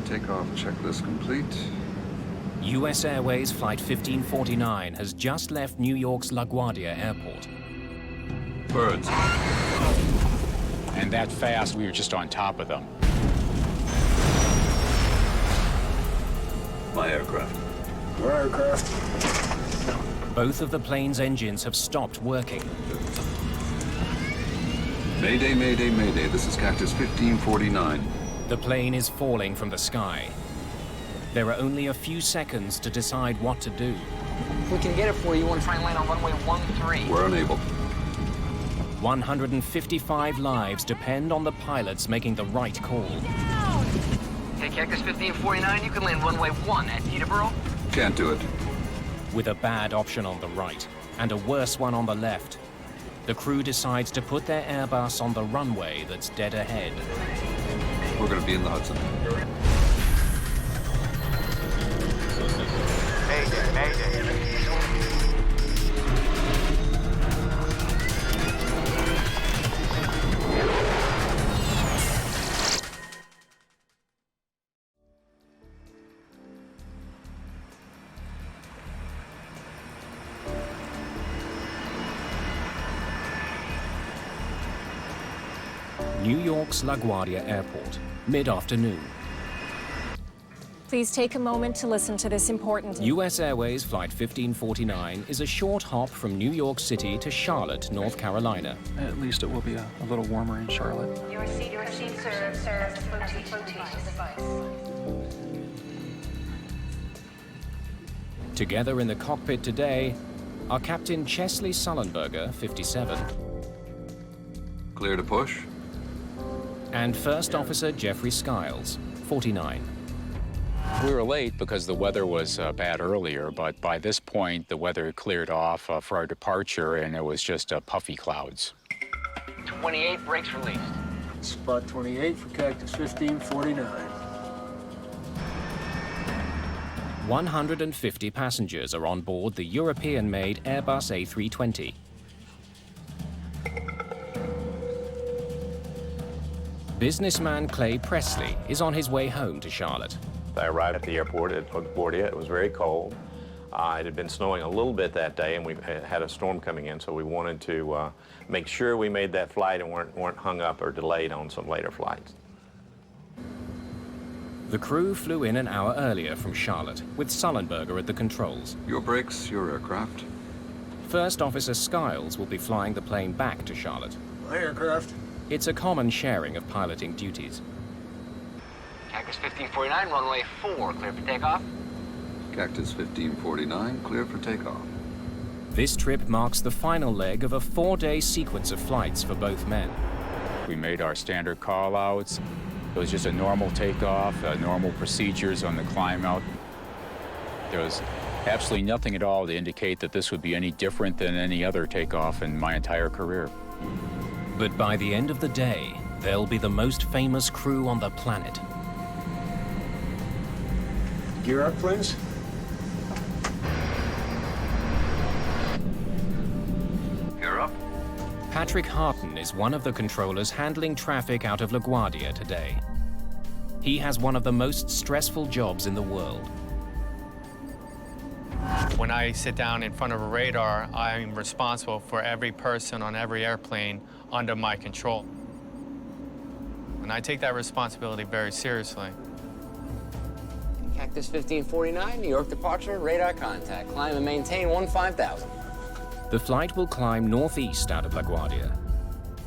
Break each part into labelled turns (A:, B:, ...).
A: takeoff checklist complete.
B: US Airways Flight 1549 has just left New York's LaGuardia airport.
A: Birds.
C: And that fast, we were just on top of them.
A: My aircraft.
D: Your aircraft.
B: Both of the plane's engines have stopped working.
A: Mayday, mayday, mayday. This is Cactus 1549.
B: The plane is falling from the sky. There are only a few seconds to decide what to do.
E: If we can get it for you, want to try and land on runway 13.
A: We're unable.
B: 155 lives depend on the pilots making the right call.
E: Hey, Cactus 1549, you can land runway 1 at Peterborough.
A: Can't do it.
B: With a bad option on the right and a worse one on the left, the crew decides to put their Airbus on the runway that's dead ahead.
A: We're going to be in the Hudson.
D: Mayday, mayday.
B: New York's LaGuardia Airport, mid-afternoon.
F: Please take a moment to listen to this important...
B: US Airways Flight 1549 is a short hop from New York City to Charlotte, North Carolina.
G: At least it will be a little warmer in Charlotte.
H: Your seat serves as a flotation device.
B: Together in the cockpit today are Captain Chesley Sullenberger, 57,
A: Clear to push.
B: and First Officer Skiles, 49.
C: We were late because the weather was bad earlier, but by this point, the weather cleared off for our departure, and it was just puffy clouds.
E: 28 brakes released.
D: Spot 28 for Cactus 1549.
B: 150 passengers are on board the European-made Airbus A-320. Businessman Clay Presley is on his way home to Charlotte.
I: I arrived at the airport at LaGuardia. It was very cold. It had been snowing a little bit that day, and we had a storm coming in, so we wanted to make sure we made that flight and weren't hung up or delayed on some later flights.
B: The crew flew in an hour earlier from Charlotte, with Sullenberger at the controls.
A: Your brakes, your aircraft.
B: First Officer Skiles will be flying the plane back to Charlotte.
D: My aircraft.
B: It's a common sharing of piloting duties.
E: Cactus 1549, runway 4, clear for takeoff.
A: Cactus 1549, clear for takeoff.
B: This trip marks the final leg of a 4-day sequence of flights for both men.
C: We made our standard call-outs. It was just a normal takeoff, normal procedures on the climb out. There was absolutely nothing at all to indicate that this would be any different than any other takeoff in my entire career.
B: But by the end of the day, they'll be the most famous crew on the planet.
D: Gear up, please.
A: Gear up.
B: Patrick Harton is one of the controllers handling traffic out of LaGuardia today. He has one of the most stressful jobs in the world.
J: When I sit down in front of a radar, I'm responsible for every person on every airplane under my control. And I take that responsibility very seriously.
E: Cactus 1549, New York departure, radar contact. Climb and maintain 15,000.
B: The flight will climb northeast out of LaGuardia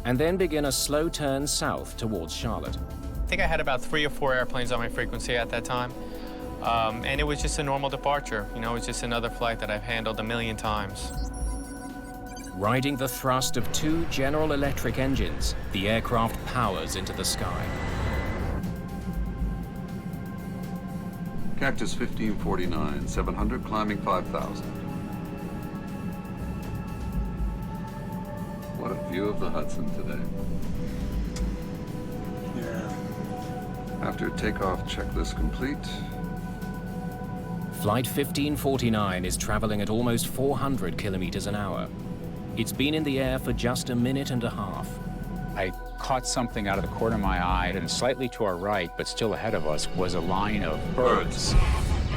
B: and then begin a slow turn south towards Charlotte.
J: I think I had about 3 or 4 airplanes on my frequency at that time. And it was just a normal departure. You know, it was just another flight that I've handled a million times.
B: Riding the thrust of 2 General Electric engines, the aircraft powers into the sky.
A: Cactus 1549, 700, climbing 5,000. What a view of the Hudson today.
D: Yeah.
A: After takeoff checklist complete.
B: Flight 1549 is traveling at almost 400 kilometers an hour. It's been in the air for just a minute and a half.
C: I caught something out of the corner of my eye, and slightly to our right, but still ahead of us, was a line of birds.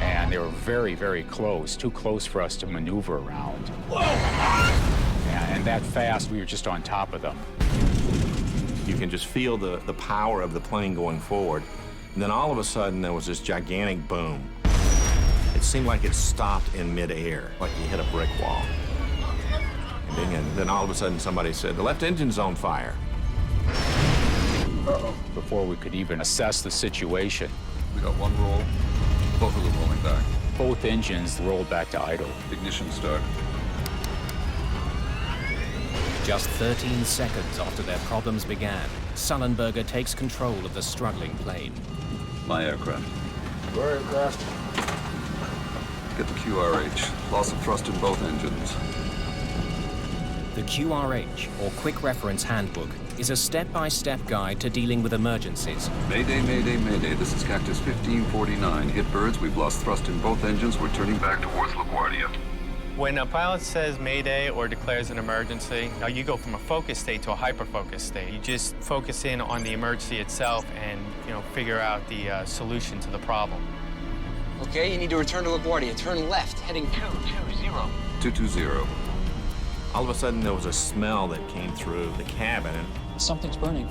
C: And they were very, very close, too close for us to maneuver around. And that fast, we were just on top of them.
I: You can just feel the power of the plane going forward. And then all of a sudden, there was this gigantic boom. It seemed like it stopped in midair, like you hit a brick wall. And then all of a sudden, somebody said, "The left engine's on fire."
D: Uh-oh.
C: Before we could even assess the situation,
A: We got one roll, both of them rolling back.
C: both engines rolled back to idle.
A: Ignition start.
B: Just 13 seconds after their problems began, Sullenberger takes control of the struggling plane.
A: My aircraft.
D: Your aircraft.
A: Get the QRH. Loss of thrust in both engines.
B: The QRH, or Quick Reference Handbook, is a step-by-step guide to dealing with emergencies.
A: Mayday, Mayday, Mayday. This is Cactus 1549. Hit birds. We've lost thrust in both engines. We're turning back towards LaGuardia.
J: When a pilot says Mayday or declares an emergency, you go from a focus state to a hyper-focus state. You just focus in on the emergency itself and, figure out the solution to the problem.
E: Okay, you need to return to LaGuardia. Turn left, heading 220.
A: 220.
I: All of a sudden, there was a smell that came through the cabin. And
G: Something's burning.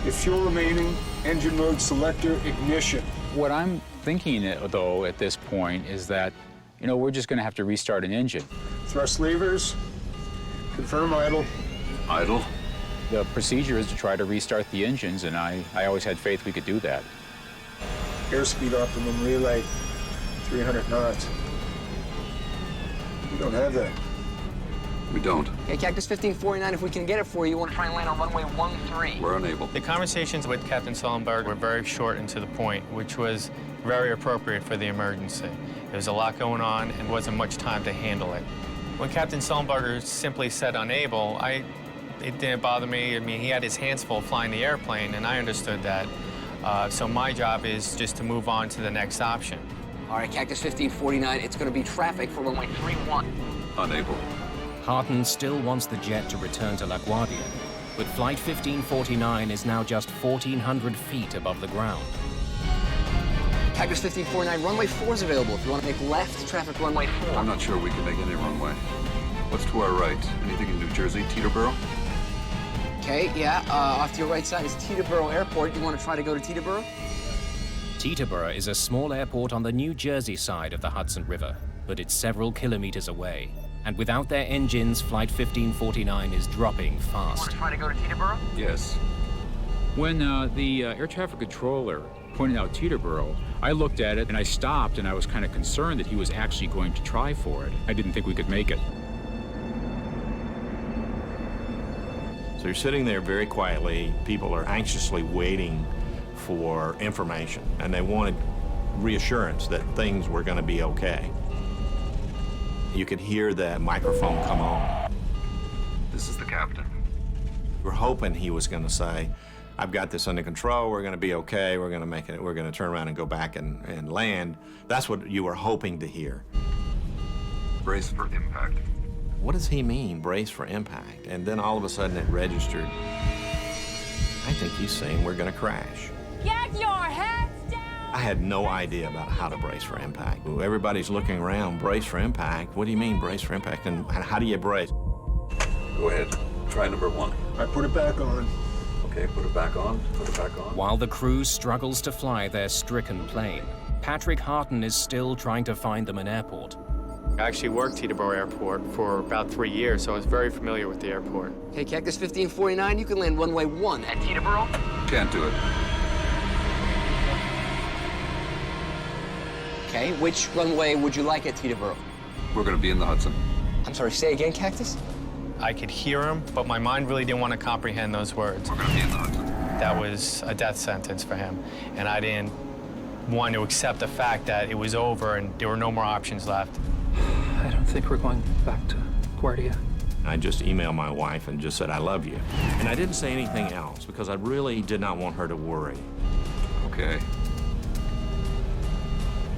D: If fuel remaining, engine mode selector, ignition.
C: What I'm thinking, though, at this point is that, we're just going to have to restart an engine.
D: Thrust levers. Confirm idle.
A: Idle.
C: The procedure is to try to restart the engines, and I always had faith we could do that.
D: Airspeed optimum relay. 300 knots. We don't have that.
A: We don't.
E: Okay, Cactus 1549, if we can get it for you, you want to try and land on runway 13.
A: We're unable.
J: The conversations with Captain Sullenberger were very short and to the point, which was very appropriate for the emergency. There was a lot going on and wasn't much time to handle it. When Captain Sullenberger simply said unable, it didn't bother me. I mean, he had his hands full flying the airplane, and I understood that. So my job is just to move on to the next option.
E: All right, Cactus 1549, it's going to be traffic for runway 31.
A: Unable.
B: Harton still wants the jet to return to LaGuardia, but Flight 1549 is now just 1,400 feet above the ground.
E: Cactus 1549, runway 4 is available if you want to make left, traffic runway 4.
A: I'm not sure we can make any runway. What's to our right? Anything in New Jersey? Teterboro?
E: Okay, yeah, off to your right side is Teterboro Airport. You want to try to go to Teterboro?
B: Teterboro is a small airport on the New Jersey side of the Hudson River, but it's several kilometers away. And without their engines, Flight 1549 is dropping fast.
E: Want to try to go to Teterboro?
A: Yes.
C: When the air traffic controller pointed out Teterboro, I looked at it and I stopped, and I was kind of concerned that he was actually going to try for it. I didn't think we could make it.
I: so you're sitting there very quietly. People are anxiously waiting for information, and they wanted reassurance that things were going to be okay. You could hear the microphone come on.
A: This is the captain.
I: We're hoping he was going to say, "I've got this under control, we're going to be okay, we're going to make it, we're going to turn around and go back and land." That's what you were hoping to hear.
A: Brace for impact.
I: What does he mean, brace for impact? And then all of a sudden it registered. I think he's saying we're going to crash.
F: Get your heads down!
I: I had no idea about how to brace for impact. Everybody's looking around, brace for impact. What do you mean, brace for impact? And how do you brace?
A: Go ahead. Try number 1.
D: I put it back on.
A: Okay, put it back on. Put it back on.
B: While the crew struggles to fly their stricken plane, Patrick Harton is still trying to find them an airport.
J: I actually worked Teterboro Airport for about 3 years, so I was very familiar with the airport.
E: Okay, Cactus 1549, you can land runway 1 at Teterboro.
A: Can't do it.
E: Okay, which runway would you like at Teterboro?
A: We're going to be in the Hudson.
E: I'm sorry, say again, Cactus?
J: I could hear him, but my mind really didn't want to comprehend those words.
A: We're going to be in the Hudson.
J: That was a death sentence for him, and I didn't want to accept the fact that it was over and there were no more options left.
G: I don't think we're going back to Guardia.
I: I just emailed my wife and just said, "I love you." And I didn't say anything else because I really did not want her to worry.
A: Okay.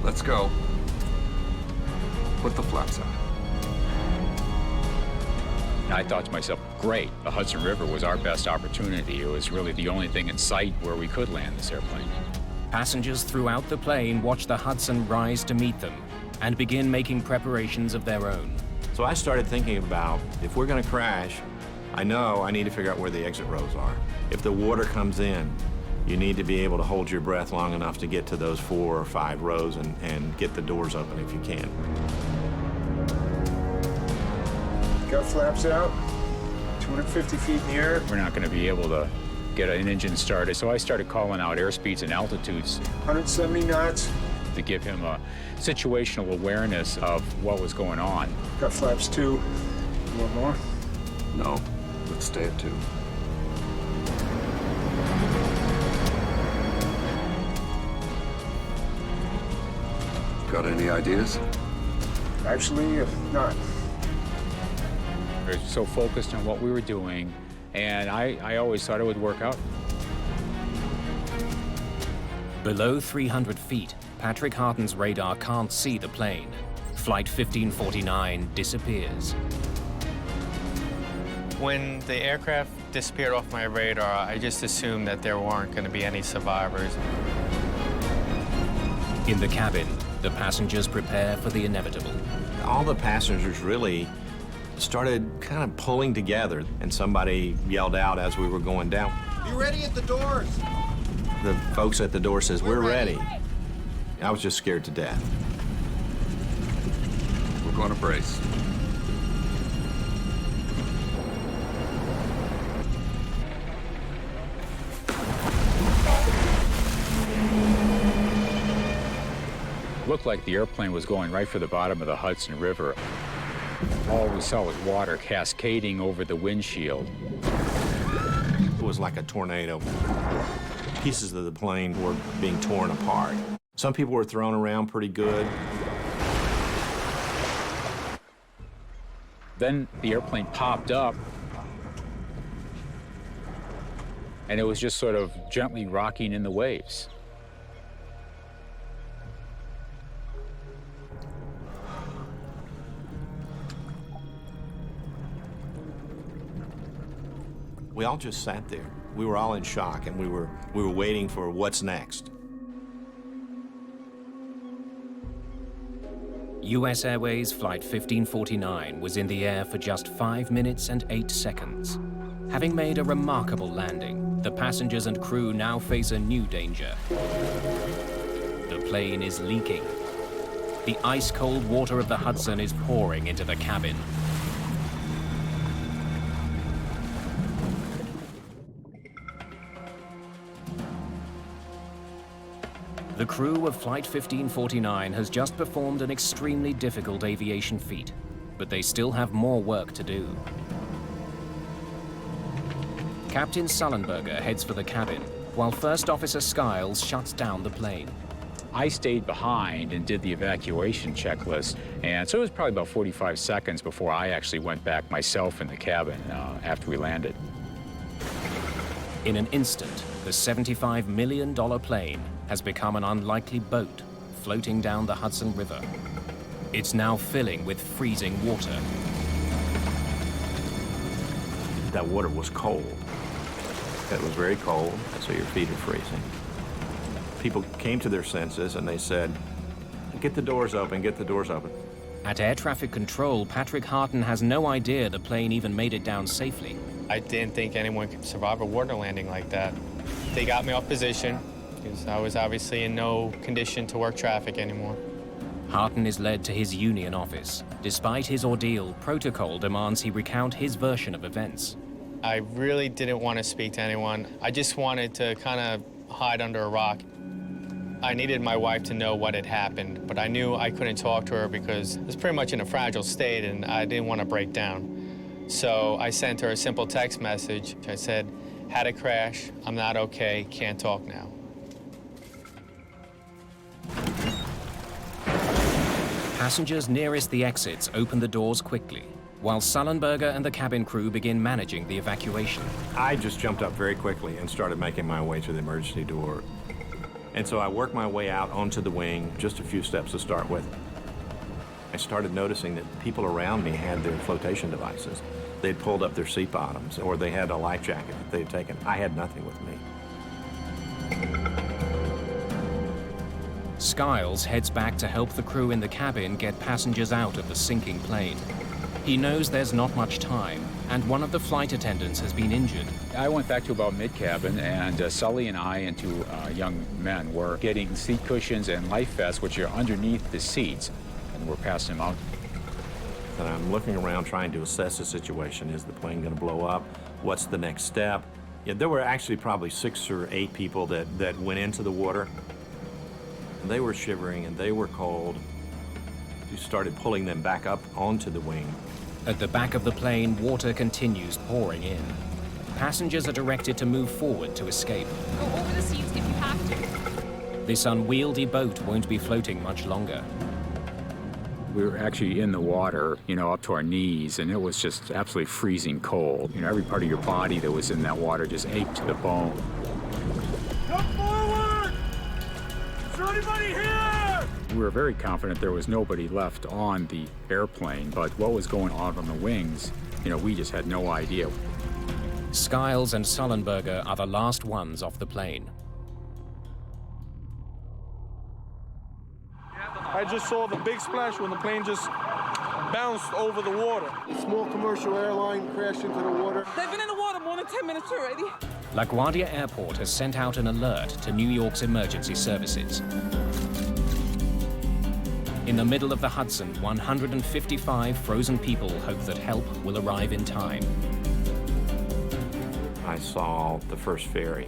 A: Let's go. Put the flaps on.
C: And I thought to myself, great, the Hudson River was our best opportunity. It was really the only thing in sight where we could land this airplane.
B: Passengers throughout the plane watch the Hudson rise to meet them and begin making preparations of their own.
I: So I started thinking about, if we're going to crash, I know I need to figure out where the exit rows are. If the water comes in, you need to be able to hold your breath long enough to get to those 4 or 5 rows and get the doors open if you can.
D: Got flaps out, 250 feet in the air.
C: We're not going to be able to get an engine started, so I started calling out airspeeds and altitudes.
D: 170 knots.
C: To give him a situational awareness of what was going on.
D: Got flaps 2. One more.
A: No, let's stay at 2. Got any ideas?
D: Actually, not.
C: We were so focused on what we were doing, and I always thought it would work out.
B: Below 300 feet, Patrick Harton's radar can't see the plane. Flight 1549 disappears.
J: When the aircraft disappeared off my radar, I just assumed that there weren't going to be any survivors.
B: In the cabin, the passengers prepare for the inevitable.
I: All the passengers really started kind of pulling together, and somebody yelled out as we were going down,
K: "Be ready at the doors!"
I: The folks at the door says, "We're ready." I was just scared to death.
A: We're going to brace.
C: Looked like the airplane was going right for the bottom of the Hudson River. All we saw was water cascading over the windshield.
I: It was like a tornado. Pieces of the plane were being torn apart. Some people were thrown around pretty good.
C: Then the airplane popped up, and it was just sort of gently rocking in the waves.
I: We all just sat there. We were all in shock, and we were waiting for what's next.
B: US Airways Flight 1549 was in the air for just 5 minutes and 8 seconds. Having made a remarkable landing, the passengers and crew now face a new danger. The plane is leaking. The ice-cold water of the Hudson is pouring into the cabin. The crew of Flight 1549 has just performed an extremely difficult aviation feat, but they still have more work to do. Captain Sullenberger heads for the cabin, while First Officer Skiles shuts down the plane.
C: I stayed behind and did the evacuation checklist, and so it was probably about 45 seconds before I actually went back myself in the cabin after we landed.
B: In an instant, the $75 million plane has become an unlikely boat floating down the Hudson River. It's now filling with freezing water.
I: That water was cold. It was very cold, so your feet are freezing. People came to their senses and they said, "Get the doors open, get the doors open."
B: At air traffic control, Patrick Harton has no idea the plane even made it down safely.
J: I didn't think anyone could survive a water landing like that. They got me off position because I was obviously in no condition to work traffic anymore.
B: Harton is led to his union office. Despite his ordeal, protocol demands he recount his version of events.
J: I really didn't want to speak to anyone. I just wanted to kind of hide under a rock. I needed my wife to know what had happened, but I knew I couldn't talk to her because I was pretty much in a fragile state and I didn't want to break down. So I sent her a simple text message. I said, "Had a crash, I'm not okay, can't talk now."
B: Passengers nearest the exits open the doors quickly, while Sullenberger and the cabin crew begin managing the evacuation.
I: I just jumped up very quickly and started making my way to the emergency door. And so I worked my way out onto the wing, just a few steps to start with. I started noticing that people around me had their flotation devices. They'd pulled up their seat bottoms, or they had a life jacket that they'd taken. I had nothing with me.
B: Skiles heads back to help the crew in the cabin get passengers out of the sinking plane. He knows there's not much time, and one of the flight attendants has been injured.
C: I went back to about mid-cabin, and Sully and I and two young men were getting seat cushions and life vests, which are underneath the seats, and we're passing them out.
I: And I'm looking around trying to assess the situation. Is the plane going to blow up? What's the next step? Yeah, there were actually probably 6 or 8 people that went into the water. And they were shivering and they were cold. We started pulling them back up onto the wing.
B: At the back of the plane, water continues pouring in. Passengers are directed to move forward to escape.
F: Go over the seats if you have to.
B: This unwieldy boat won't be floating much longer.
C: We were actually in the water, up to our knees, and it was just absolutely freezing cold. Every part of your body that was in that water just ached to the bone.
D: Come forward! Is there anybody here?
C: We were very confident there was nobody left on the airplane, but what was going on the wings, we just had no idea.
B: Skiles and Sullenberger are the last ones off the plane.
K: I just saw the big splash when the plane just bounced over the water.
D: A small commercial airline crashed into the water.
F: They've been in the water more than 10 minutes already.
B: LaGuardia Airport has sent out an alert to New York's emergency services. In the middle of the Hudson, 155 frozen people hope that help will arrive in time.
I: I saw the first ferry,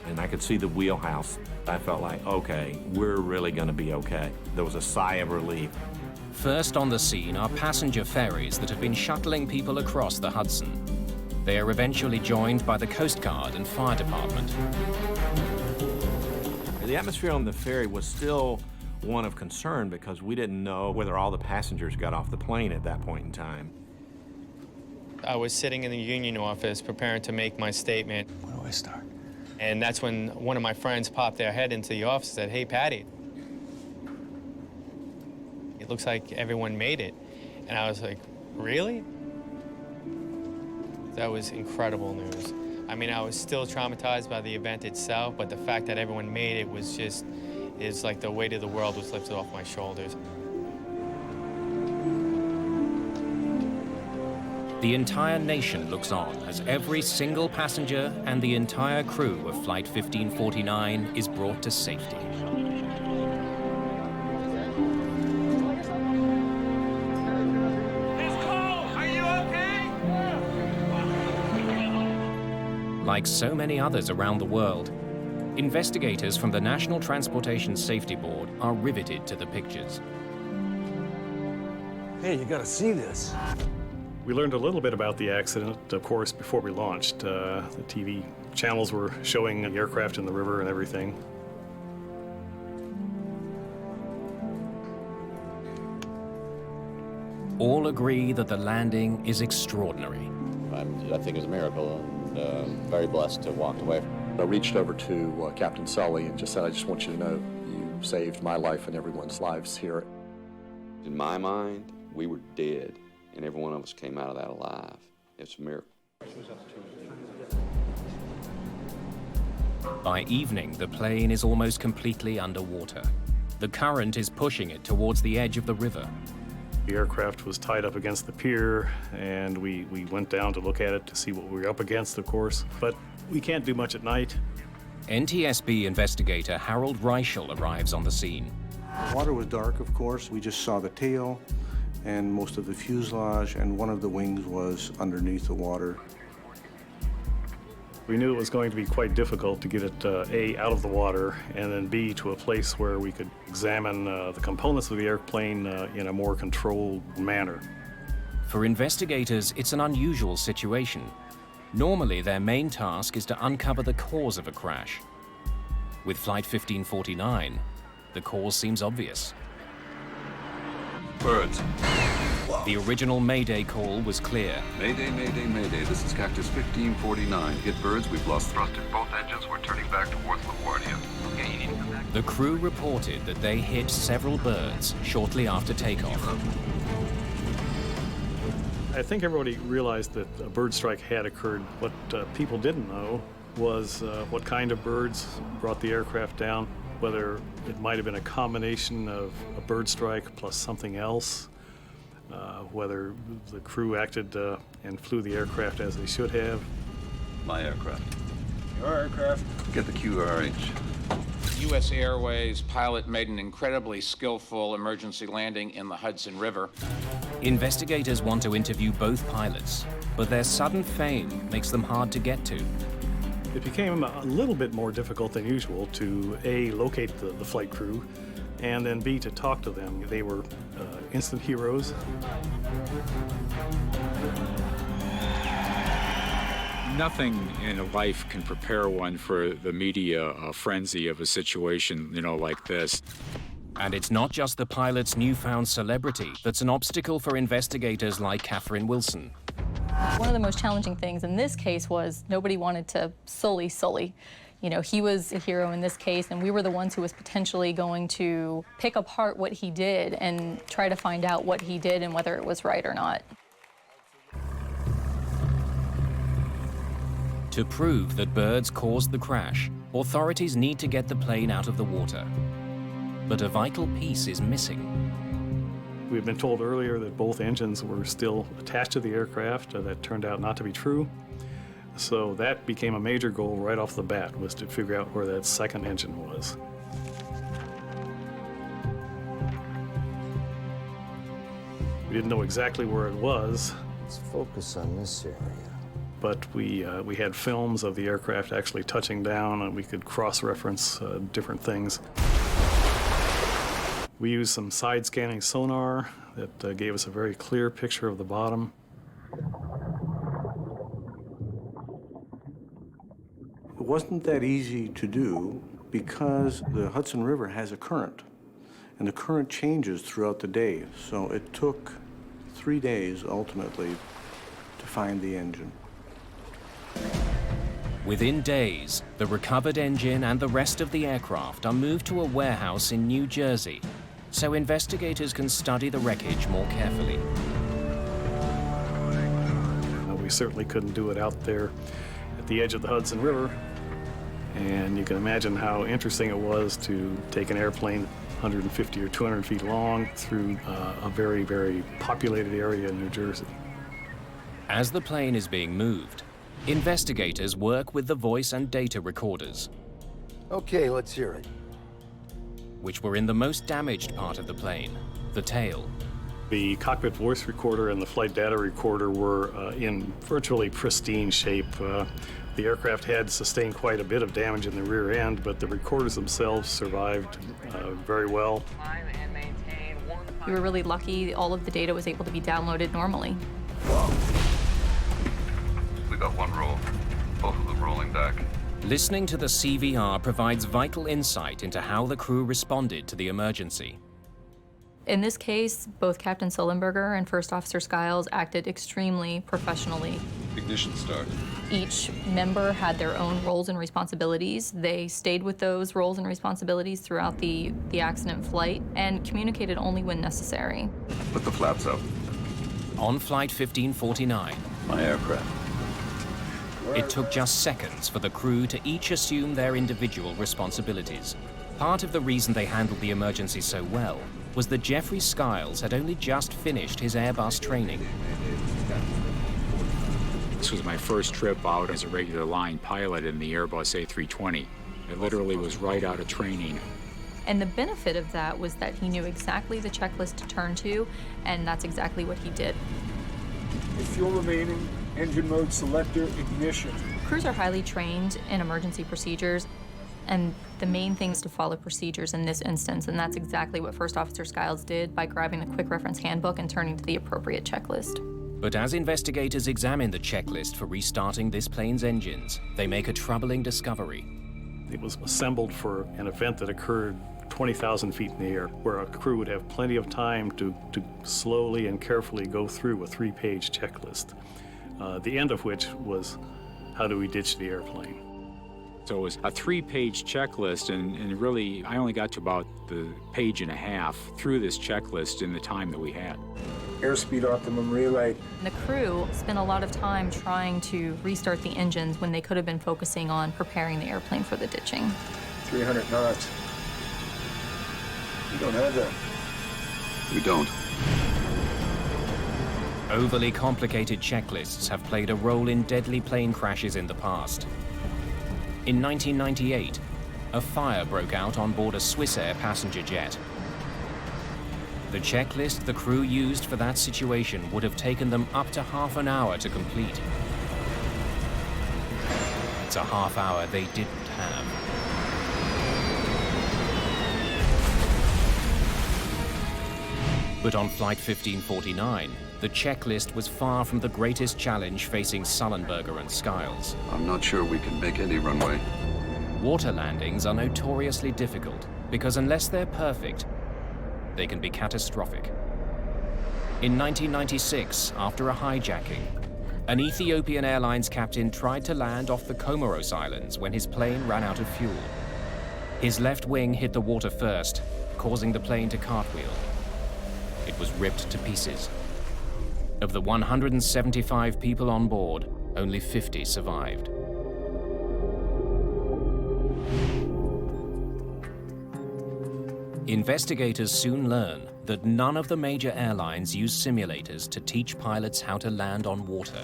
I: and I could see the wheelhouse. I felt like, okay, we're really going to be okay. There was a sigh of relief.
B: First on the scene are passenger ferries that have been shuttling people across the Hudson. They are eventually joined by the Coast Guard and fire department.
I: The atmosphere on the ferry was still one of concern because we didn't know whether all the passengers got off the plane at that point in time.
J: I was sitting in the union office preparing to make my statement.
K: Where do I start?
J: And that's when one of my friends popped their head into the office and said, "Hey, Patty, it looks like everyone made it." And I was like, "Really?" That was incredible news. I mean, I was still traumatized by the event itself, but the fact that everyone made it was just, it's like the weight of the world was lifted off my shoulders.
B: The entire nation looks on as every single passenger and the entire crew of Flight 1549 is brought to safety.
K: It's cold! Are you okay?
B: Like so many others around the world, investigators from the National Transportation Safety Board are riveted to the pictures.
K: Hey, you gotta see this.
L: We learned a little bit about the accident, of course, before we launched. The TV channels were showing the aircraft in the river and everything.
B: All agree that the landing is extraordinary.
M: I think it was a miracle, and very blessed to walk away. I reached over to Captain Sully and just said, "I just want you to know you saved my life and everyone's lives here."
N: In my mind, we were dead, and every one of us came out of that alive. It's a miracle.
B: By evening, the plane is almost completely underwater. The current is pushing it towards the edge of the river.
L: The aircraft was tied up against the pier, and we went down to look at it to see what we were up against, of course. But we can't do much at night.
B: NTSB investigator Harold Reichel arrives on the scene.
O: The water was dark, of course. We just saw the tail and most of the fuselage, and one of the wings was underneath the water.
L: We knew it was going to be quite difficult to get it, A, out of the water, and then B, to a place where we could examine the components of the airplane in a more controlled manner.
B: For investigators, it's an unusual situation. Normally, their main task is to uncover the cause of a crash. With Flight 1549, the cause seems obvious.
A: Birds.
B: The original Mayday call was clear.
A: Mayday, Mayday, Mayday. This is Cactus 1549. Hit birds. We've lost thrust in both engines. We're turning back towards LaGuardia. Okay, you need to come back.
B: The crew reported that they hit several birds shortly after takeoff.
L: I think everybody realized that a bird strike had occurred. What people didn't know was what kind of birds brought the aircraft down, whether it might have been a combination of a bird strike plus something else, whether the crew acted and flew the aircraft as they should have.
A: My aircraft.
D: Your aircraft.
A: Get the QRH.
P: U.S. Airways pilot made an incredibly skillful emergency landing in the Hudson River.
B: Investigators want to interview both pilots, but their sudden fame makes them hard to get to.
L: It became a little bit more difficult than usual to A, locate the flight crew, and then B, to talk to them. They were instant heroes.
C: Nothing in life can prepare one for the media frenzy of a situation, like this.
B: And it's not just the pilot's newfound celebrity that's an obstacle for investigators like Catherine Wilson.
Q: One of the most challenging things in this case was nobody wanted to sully Sully. He was a hero in this case, and we were the ones who was potentially going to pick apart what he did and try to find out what he did and whether it was right or not.
B: To prove that birds caused the crash, authorities need to get the plane out of the water. But a vital piece is missing.
L: We had been told earlier that both engines were still attached to the aircraft. That turned out not to be true. So that became a major goal right off the bat, was to figure out where that second engine was. We didn't know exactly where it was.
R: Let's focus on this area.
L: But we had films of the aircraft actually touching down, and we could cross-reference different things. We used some side-scanning sonar that gave us a very clear picture of the bottom.
O: It wasn't that easy to do because the Hudson River has a current, and the current changes throughout the day. So it took 3 days, ultimately, to find the engine.
B: Within days, the recovered engine and the rest of the aircraft are moved to a warehouse in New Jersey, so investigators can study the wreckage more carefully.
L: We certainly couldn't do it out there at the edge of the Hudson River, and you can imagine how interesting it was to take an airplane 150 or 200 feet long through a very, very populated area in New Jersey.
B: As the plane is being moved, investigators work with the voice and data recorders.
R: Okay, let's hear it.
B: Which were in the most damaged part of the plane, the tail.
L: The cockpit voice recorder and the flight data recorder were in virtually pristine shape. The aircraft had sustained quite a bit of damage in the rear end, but the recorders themselves survived very well.
Q: We were really lucky. All of the data was able to be downloaded normally.
A: We got one roll, both of them rolling back.
B: Listening to the CVR provides vital insight into how the crew responded to the emergency.
Q: In this case, both Captain Sullenberger and First Officer Skiles acted extremely professionally.
A: Ignition start.
Q: Each member had their own roles and responsibilities. They stayed with those roles and responsibilities throughout the accident flight and communicated only when necessary.
A: Put the flaps up.
B: On Flight 1549,
A: My aircraft.
B: it took just seconds for the crew to each assume their individual responsibilities. Part of the reason they handled the emergency so well was that Jeffrey Skiles had only just finished his Airbus training.
C: This was my first trip out as a regular line pilot in the Airbus A-320. I literally was right out of training.
Q: And the benefit of that was that he knew exactly the checklist to turn to, and that's exactly what he did.
D: If you're remaining, engine mode selector, ignition.
Q: Crews are highly trained in emergency procedures, and the main thing is to follow procedures in this instance, and that's exactly what First Officer Skiles did by grabbing the quick reference handbook and turning to the appropriate checklist.
B: But as investigators examine the checklist for restarting this plane's engines, they make a troubling discovery.
L: It was assembled for an event that occurred 20,000 feet in the air, where a crew would have plenty of time to slowly and carefully go through a 3-page checklist, the end of which was, how do we ditch the airplane?
C: So it was a 3-page checklist, and really, I only got to about the page and a half through this checklist in the time that we had.
D: airspeed optimum relay.
Q: The crew spent a lot of time trying to restart the engines when they could have been focusing on preparing the airplane for the ditching.
D: 300 knots. You don't have that.
A: We don't.
B: Overly complicated checklists have played a role in deadly plane crashes in the past. In 1998, a fire broke out on board a Swissair passenger jet. The checklist the crew used for that situation would have taken them up to half an hour to complete. It's a half hour they didn't have. But on Flight 1549, the checklist was far from the greatest challenge facing Sullenberger and Skiles.
A: I'm not sure we can make any runway.
B: Water landings are notoriously difficult because unless they're perfect, they can be catastrophic. In 1996, after a hijacking, an Ethiopian Airlines captain tried to land off the Comoros Islands when his plane ran out of fuel. His left wing hit the water first, causing the plane to cartwheel. It was ripped to pieces. Of the 175 people on board, only 50 survived. Investigators soon learn that none of the major airlines use simulators to teach pilots how to land on water.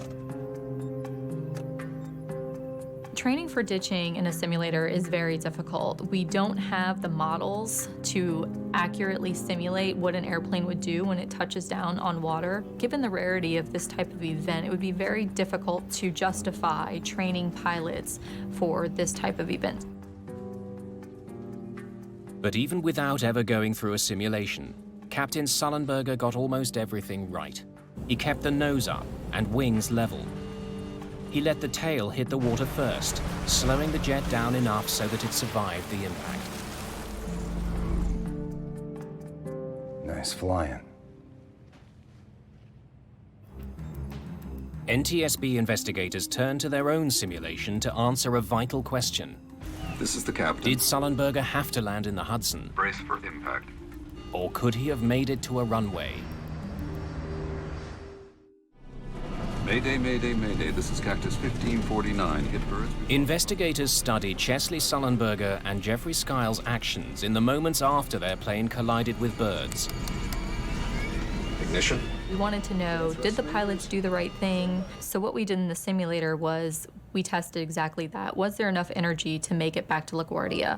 Q: Training for ditching in a simulator is very difficult. We don't have the models to accurately simulate what an airplane would do when it touches down on water. Given the rarity of this type of event, it would be very difficult to justify training pilots for this type of event.
B: But even without ever going through a simulation, Captain Sullenberger got almost everything right. He kept the nose up and wings level. He let the tail hit the water first, slowing the jet down enough so that it survived the impact.
R: Nice flying.
B: NTSB investigators turned to their own simulation to answer a vital question.
A: This is the captain.
B: Did Sullenberger have to land in the Hudson?
A: Brace for impact.
B: Or could he have made it to a runway?
A: Mayday, Mayday, Mayday. This is Cactus 1549. Hit birds.
B: Investigators studied Chesley Sullenberger and Jeffrey Skiles' actions in the moments after their plane collided with birds.
A: Ignition.
Q: We wanted to know, did the pilots do the right thing? So what we did in the simulator was we tested exactly that. Was there enough energy to make it back to LaGuardia?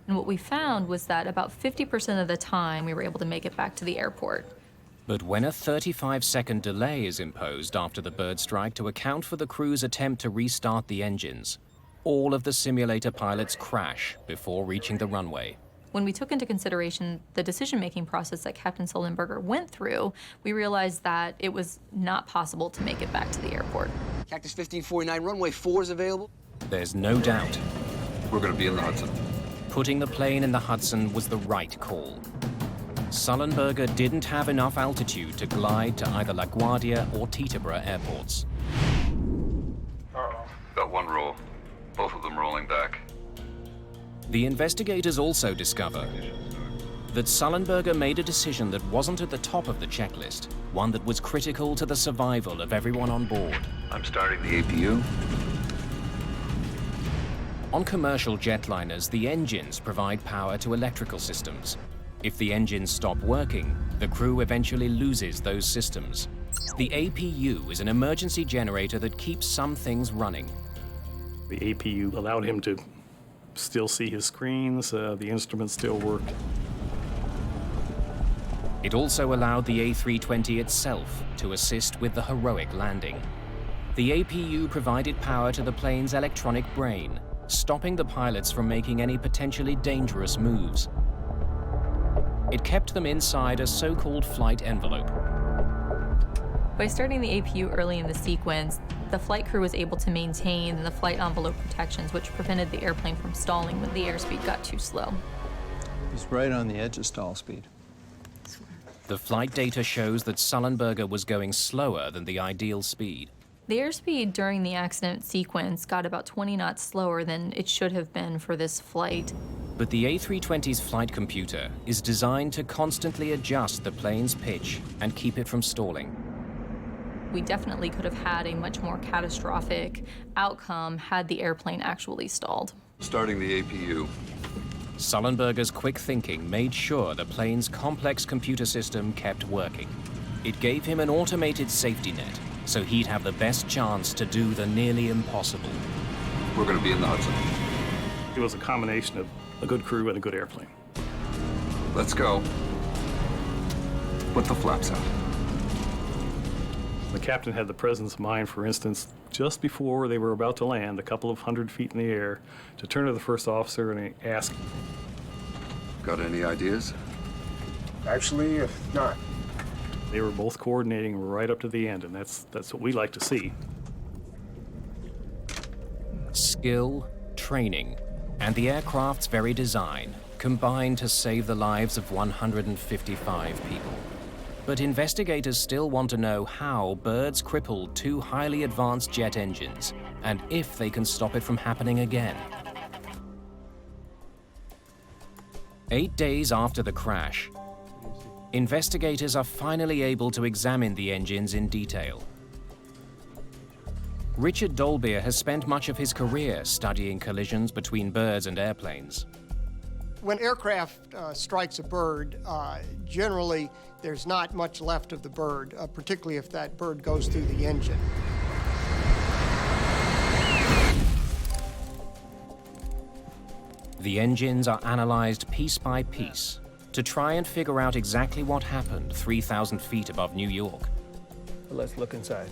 Q: And what we found was that about 50% of the time we were able to make it back to the airport.
B: But when a 35-second delay is imposed after the bird strike to account for the crew's attempt to restart the engines, all of the simulator pilots crash before reaching the runway.
Q: When we took into consideration the decision-making process that Captain Sullenberger went through, we realized that it was not possible to make it back to the airport.
E: Cactus 1549, runway 4 is available.
B: There's no doubt.
A: We're going to be in the Hudson.
B: Putting the plane in the Hudson was the right call. Sullenberger didn't have enough altitude to glide to either LaGuardia or Teterboro airports.
A: Got one roll. Both of them rolling back.
B: The investigators also discover that Sullenberger made a decision that wasn't at the top of the checklist, one that was critical to the survival of everyone on board.
A: I'm starting the APU.
B: On commercial jetliners, the engines provide power to electrical systems. If the engines stop working, the crew eventually loses those systems. The APU is an emergency generator that keeps some things running.
L: The APU allowed him to still see his screens, the instruments still worked.
B: It also allowed the A-320 itself to assist with the heroic landing. The APU provided power to the plane's electronic brain, stopping the pilots from making any potentially dangerous moves. It kept them inside a so-called flight envelope.
Q: By starting the APU early in the sequence, the flight crew was able to maintain the flight envelope protections, which prevented the airplane from stalling when the airspeed got too slow.
R: He's right on the edge of stall speed.
B: The flight data shows that Sullenberger was going slower than the ideal speed.
Q: The airspeed during the accident sequence got about 20 knots slower than it should have been for this flight.
B: But the A320's flight computer is designed to constantly adjust the plane's pitch and keep it from stalling.
Q: We definitely could have had a much more catastrophic outcome had the airplane actually stalled.
A: Starting the APU.
B: Sullenberger's quick thinking made sure the plane's complex computer system kept working. It gave him an automated safety net, so he'd have the best chance to do the nearly impossible.
A: We're going to be in the Hudson.
L: It was a combination of a good crew and a good airplane.
A: Let's go. Put the flaps out.
L: The captain had the presence of mind, for instance, just before they were about to land, a couple of 100 feet in the air, to turn to the first officer and ask,
A: "Got any ideas?"
D: Actually, not.
L: They were both coordinating right up to the end, and that's what we like to see.
B: Skill, training, and the aircraft's very design combined to save the lives of 155 people. But investigators still want to know how birds crippled two highly advanced jet engines, and if they can stop it from happening again. 8 days after the crash, investigators are finally able to examine the engines in detail. Richard Dolbear has spent much of his career studying collisions between birds and airplanes.
S: When aircraft strikes a bird, generally there's not much left of the bird, particularly if that bird goes through the engine.
B: The engines are analyzed piece by piece to try and figure out exactly what happened 3,000 feet above New York.
G: Let's look inside.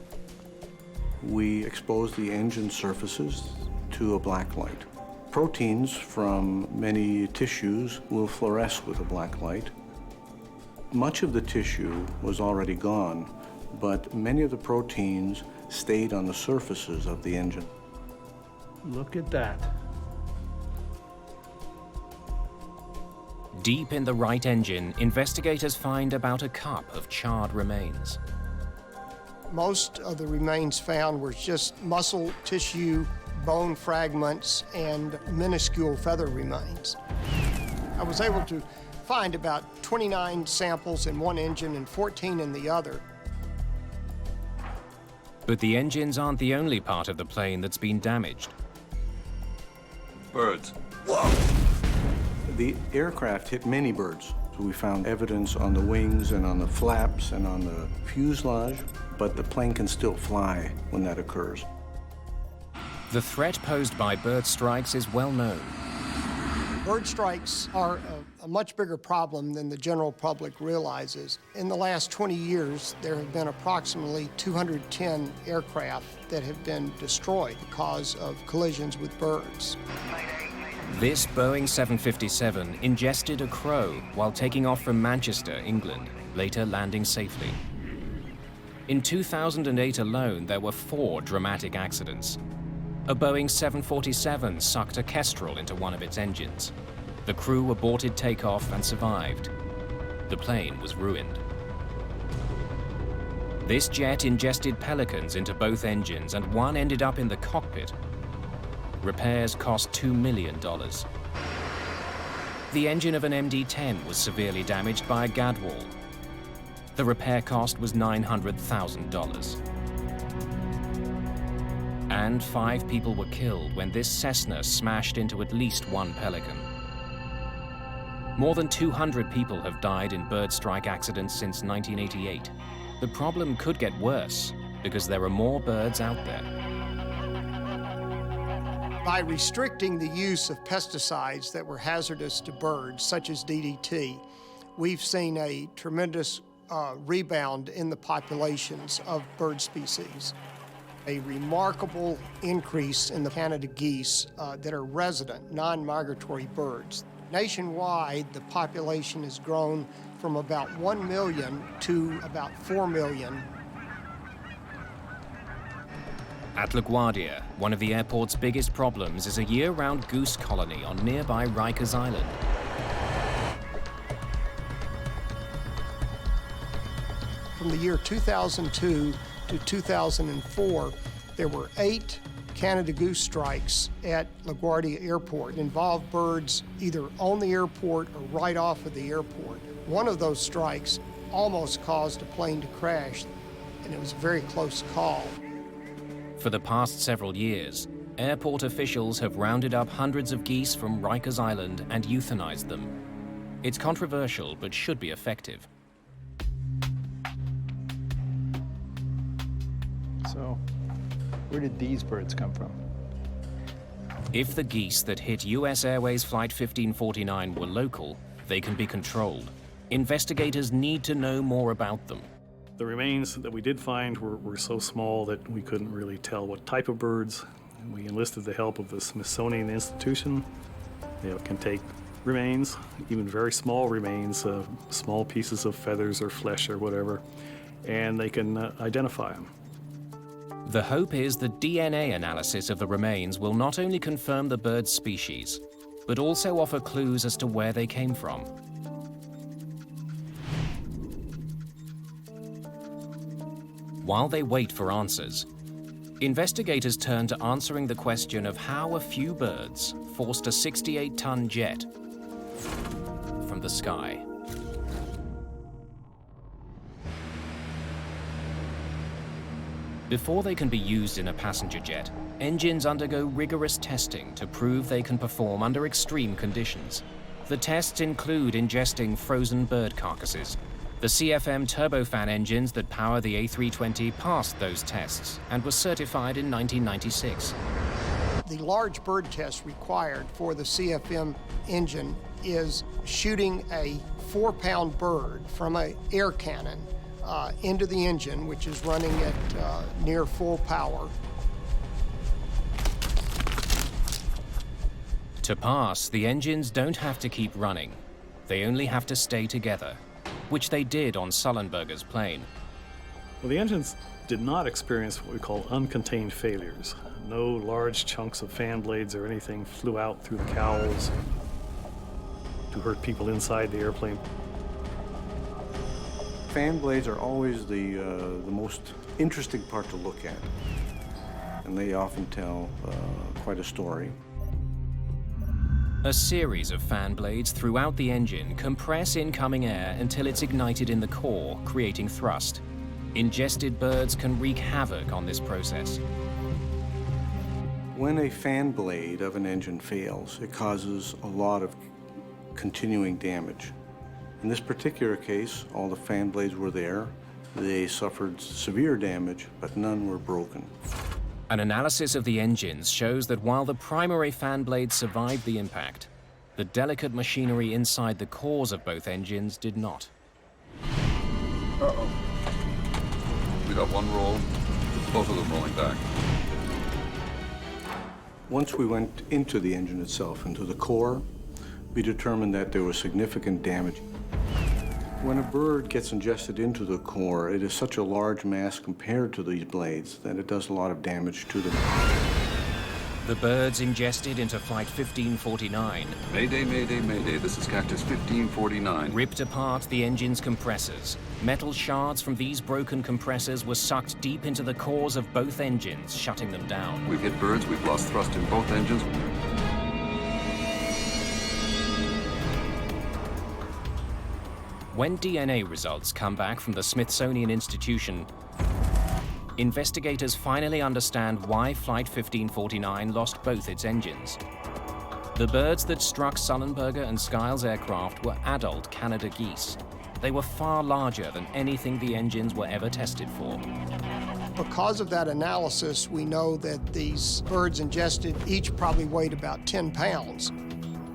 O: We expose the engine surfaces to a black light. Proteins from many tissues will fluoresce with a black light. Much of the tissue was already gone, but many of the proteins stayed on the surfaces of the engine.
G: Look at that.
B: Deep in the right engine, investigators find about a cup of charred remains.
S: Most of the remains found were just muscle tissue, bone fragments, and minuscule feather remains. I was able to find about 29 samples in one engine and 14 in the other.
B: But the engines aren't the only part of the plane that's been damaged.
A: Birds.
O: The aircraft hit many birds. So we found evidence on the wings and on the flaps and on the fuselage, but the plane can still fly when that occurs.
B: The threat posed by bird strikes is well known.
S: Bird strikes are a much bigger problem than the general public realizes. In the last 20 years, there have been approximately 210 aircraft that have been destroyed because of collisions with birds.
B: This Boeing 757 ingested a crow while taking off from Manchester, England, later landing safely. In 2008 alone, there were 4 dramatic accidents. A Boeing 747 sucked a kestrel into one of its engines. The crew aborted takeoff and survived. The plane was ruined. This jet ingested pelicans into both engines, and one ended up in the cockpit. Repairs cost $2 million. The engine of an MD-10 was severely damaged by a gadwall. The repair cost was $900,000. And 5 people were killed when this Cessna smashed into at least one pelican. More than 200 people have died in bird strike accidents since 1988. The problem could get worse because there are more birds out there.
S: By restricting the use of pesticides that were hazardous to birds, such as DDT, we've seen a tremendous rebound in the populations of bird species. A remarkable increase in the Canada geese that are resident, non-migratory birds. Nationwide, the population has grown from about 1 million to about 4 million.
B: At LaGuardia, one of the airport's biggest problems is a year-round goose colony on nearby Rikers Island.
S: From the year 2002 to 2004, there were 8 Canada goose strikes at LaGuardia Airport involved birds either on the airport or right off of the airport. One of those strikes almost caused a plane to crash, and it was a very close call.
B: For the past several years, airport officials have rounded up hundreds of geese from Rikers Island and euthanized them. It's controversial, but should be effective.
R: So, where did these birds come from?
B: If the geese that hit US Airways Flight 1549 were local, they can be controlled. Investigators need to know more about them.
L: The remains that we did find were so small that we couldn't really tell what type of birds. We enlisted the help of the Smithsonian Institution. They can take remains, even very small remains, small pieces of feathers or flesh or whatever, and they can identify them.
B: The hope is that DNA analysis of the remains will not only confirm the bird's species, but also offer clues as to where they came from. While they wait for answers, investigators turn to answering the question of how a few birds forced a 68-ton jet from the sky. Before they can be used in a passenger jet, engines undergo rigorous testing to prove they can perform under extreme conditions. The tests include ingesting frozen bird carcasses. The CFM turbofan engines that power the A320 passed those tests and were certified in 1996.
S: The large bird test required for the CFM engine is shooting a 4-pound bird from an air cannon into the engine, which is running at near full power.
B: To pass, the engines don't have to keep running. They only have to stay together, which they did on Sullenberger's plane.
L: Well, the engines did not experience what we call uncontained failures. No large chunks of fan blades or anything flew out through the cowls to hurt people inside the airplane.
O: Fan blades are always the most interesting part to look at, and they often tell quite a story.
B: A series of fan blades throughout the engine compress incoming air until it's ignited in the core, creating thrust. Ingested birds can wreak havoc on this process.
O: When a fan blade of an engine fails, it causes a lot of continuing damage. In this particular case, all the fan blades were there. They suffered severe damage, but none were broken.
B: An analysis of the engines shows that while the primary fan blades survived the impact, the delicate machinery inside the cores of both engines did not.
A: Uh-oh. We got one roll, both of them rolling back.
O: Once we went into the engine itself, into the core, we determined that there was significant damage. When a bird gets ingested into the core, it is such a large mass compared to these blades that it does a lot of damage to them.
B: The birds ingested into Flight 1549.
A: Mayday, Mayday, Mayday, this is Cactus 1549.
B: Ripped apart the engine's compressors. Metal shards from these broken compressors were sucked deep into the cores of both engines, shutting them down.
A: We've hit birds, we've lost thrust in both engines.
B: When DNA results come back from the Smithsonian Institution, investigators finally understand why Flight 1549 lost both its engines. The birds that struck Sullenberger and Skiles' aircraft were adult Canada geese. They were far larger than anything the engines were ever tested for.
S: Because of that analysis, we know that these birds ingested each probably weighed about 10 pounds.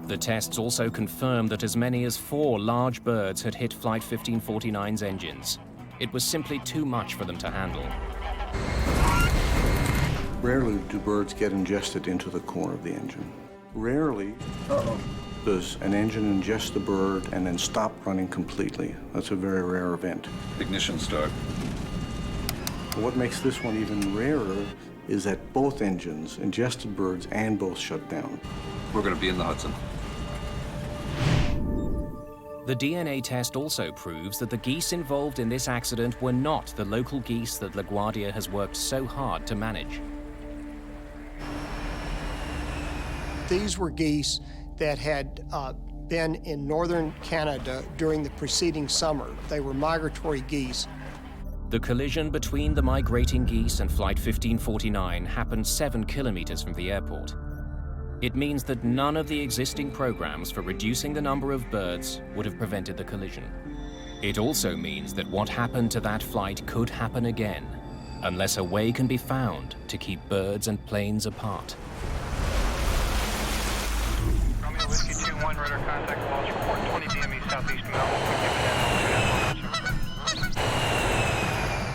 B: The tests also confirmed that as many as 4 large birds had hit Flight 1549's engines. It was simply too much for them to handle.
O: Rarely do birds get ingested into the core of the engine. Rarely does an engine ingest the bird and then stop running completely. That's a very rare event.
A: Ignition start.
O: What makes this one even rarer is that both engines ingested birds and both shut down.
A: We're going to be in the Hudson.
B: The DNA test also proves that the geese involved in this accident were not the local geese that LaGuardia has worked so hard to manage.
S: These were geese that had been in northern Canada during the preceding summer. They were migratory geese.
B: The collision between the migrating geese and Flight 1549 happened 7 kilometers from the airport. It means that none of the existing programs for reducing the number of birds would have prevented the collision. It also means that what happened to that flight could happen again, unless a way can be found to keep birds and planes apart.
T: Romeo Whiskey 2-1, radar contact, Walsh report 20 DME southeast Melville.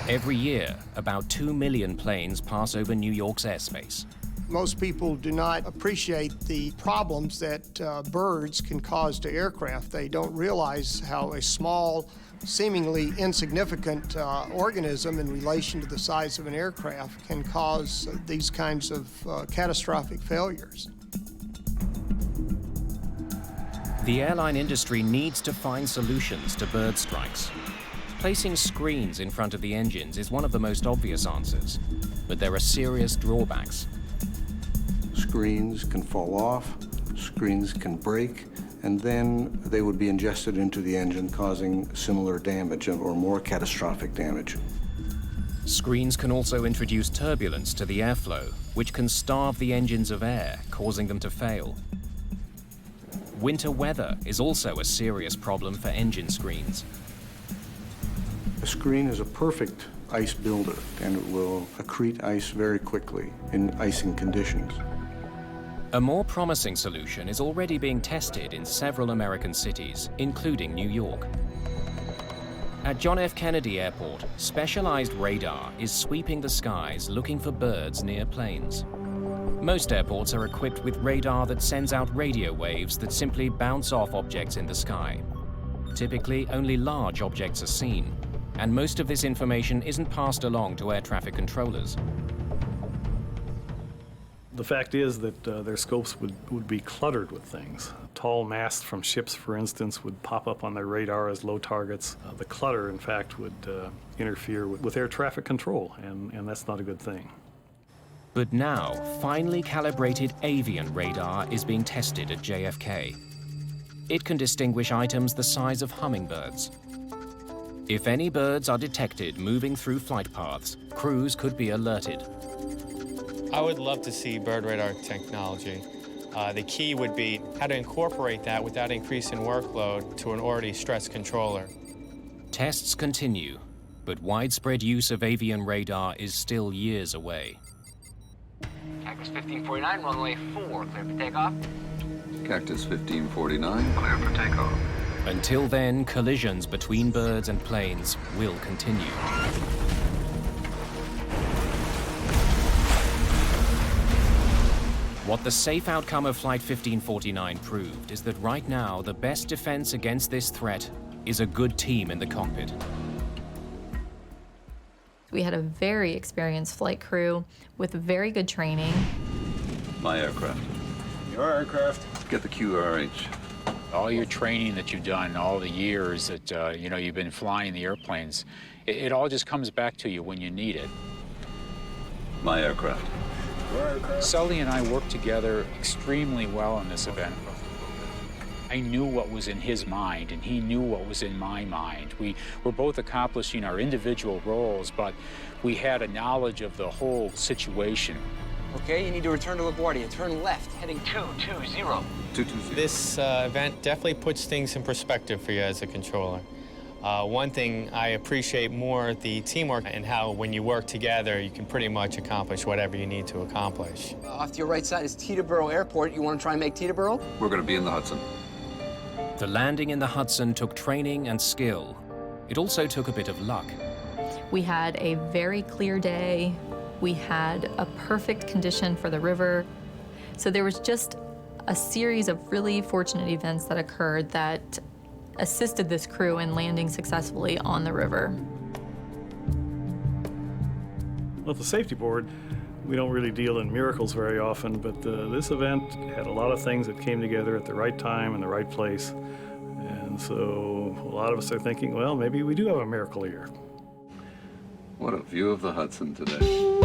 B: Every year, about 2 million planes pass over New York's airspace.
S: Most people do not appreciate the problems that birds can cause to aircraft. They don't realize how a small, seemingly insignificant organism in relation to the size of an aircraft can cause these kinds of catastrophic failures.
B: The airline industry needs to find solutions to bird strikes. Placing screens in front of the engines is one of the most obvious answers, but there are serious drawbacks.
O: Screens can fall off, screens can break, and then they would be ingested into the engine, causing similar damage or more catastrophic damage.
B: Screens can also introduce turbulence to the airflow, which can starve the engines of air, causing them to fail. Winter weather is also a serious problem for engine screens.
O: A screen is a perfect ice builder, and it will accrete ice very quickly in icing conditions.
B: A more promising solution is already being tested in several American cities, including New York. At John F. Kennedy Airport, specialized radar is sweeping the skies looking for birds near planes. Most airports are equipped with radar that sends out radio waves that simply bounce off objects in the sky. Typically, only large objects are seen, and most of this information isn't passed along to air traffic controllers.
L: The fact is that their scopes would be cluttered with things. Tall masts from ships, for instance, would pop up on their radar as low targets. The clutter, in fact, would interfere with air traffic control, and that's not a good thing.
B: But now, finely calibrated avian radar is being tested at JFK. It can distinguish items the size of hummingbirds. If any birds are detected moving through flight paths, crews could be alerted.
J: I would love to see bird radar technology. The key would be how to incorporate that without increasing workload to an already stressed controller.
B: Tests continue, but widespread use of avian radar is still years away.
E: Cactus 1549, runway 4, clear for takeoff.
A: Cactus 1549, clear for takeoff.
B: Until then, collisions between birds and planes will continue. What the safe outcome of Flight 1549 proved is that right now, the best defense against this threat is a good team in the cockpit.
Q: We had a very experienced flight crew with very good training.
A: My aircraft.
K: Your aircraft.
A: Get the QRH.
C: All your training that you've done, all the years that you've been flying the airplanes, it all just comes back to you when you need it.
A: My aircraft.
C: Sully and I worked together extremely well on this event. I knew what was in his mind, and he knew what was in my mind. We were both accomplishing our individual roles, but we had a knowledge of the whole situation.
E: Okay, you need to return to LaGuardia. Turn left, heading 220.
A: 220.
J: This event definitely puts things in perspective for you as a controller. One thing I appreciate more, the teamwork and how when you work together, you can pretty much accomplish whatever you need to accomplish.
E: Off to your right side is Teterboro Airport. You want to try and make Teterboro?
A: We're going to be in the Hudson.
B: The landing in the Hudson took training and skill. It also took a bit of luck.
Q: We had a very clear day. We had a perfect condition for the river. So there was just a series of really fortunate events that occurred that assisted this crew in landing successfully on the river.
L: Well, at the safety board, we don't really deal in miracles very often, but this event had a lot of things that came together at the right time and the right place. And so a lot of us are thinking, well, maybe we do have a miracle here.
A: What a view of the Hudson today.